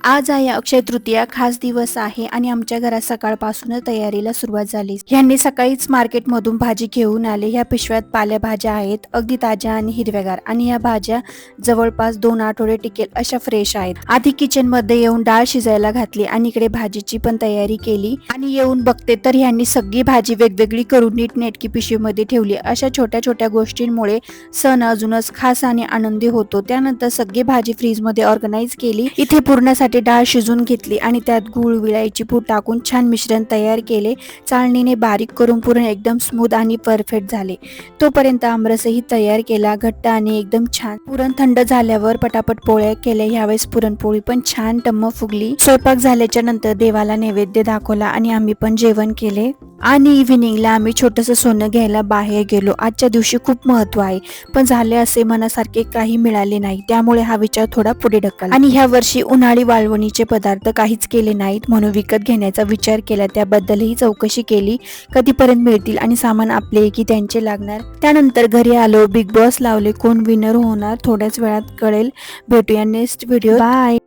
आज आहे अक्षय तृतीया, खास दिवस आहे आणि आमच्या घरात सकाळपासूनच तयारीला सुरुवात झाली. ह्यांनी सकाळीच मार्केटमधून भाजी घेऊन आले. ह्या पिशव्यात पालेभाज्या आहेत, अगदी ताज्या आणि हिरव्यागार, आणि ह्या भाज्या जवळपास 2 आठवडे टिकेल अशा फ्रेश आहेत. आधी किचन मध्ये येऊन डाळ शिजायला घातली आणि इकडे भाजीची पण तयारी केली आणि येऊन बघते तर ह्यांनी सगळी भाजी वेगवेगळी करून नीटनेटकी पिशवीमध्ये ठेवली. अशा छोट्या छोट्या गोष्टींमुळे सण अजूनच खास आणि आनंदी होतो. त्यानंतर सगळी भाजी फ्रीज मध्ये ऑर्गनाइज केली. इथे पूर्णासाठी डाळ शिजून घेतली आणि त्यात गूळ, विलायची पूड टाकून छान मिश्रण तयार केले. चाळणीने बारीक करून पुरण एकदम स्मूथ आणि परफेक्ट झाले. तोपर्यंत आमरसही तयार केला, घट्ट आणि एकदम छान. पुरण थंड झाल्यावर पटापट पोळ्या केल्या. यावेळेस पुरणपोळी पण छान टम्म फुगली. स्वयंपाक झाल्याच्या नंतर देवाला नैवेद्य दाखवला आणि आम्ही पण जेवण केले आणि इव्हिनिंगला आम्ही छोटंसं सोनं घ्यायला बाहेर गेलो. आजच्या दिवशी खूप महत्व आहे, पण झाले असे मनासारखे काही मिळाले नाही, त्यामुळे हा विचार थोडा पुढे ढकलला. आणि ह्या वर्षी उन्हाळी वाळवणीचे पदार्थ काहीच केले नाहीत, म्हणून विकत घेण्याचा विचार केला. त्याबद्दलही चौकशी केली, कधीपर्यंत मिळतील आणि सामान आपले की त्यांचे लागणार. त्यानंतर घरी आलो, बिग बॉस लावले, कोण विनर होणार थोड्याच वेळात कळेल. भेटूया नेक्स्ट व्हिडिओ. बाय.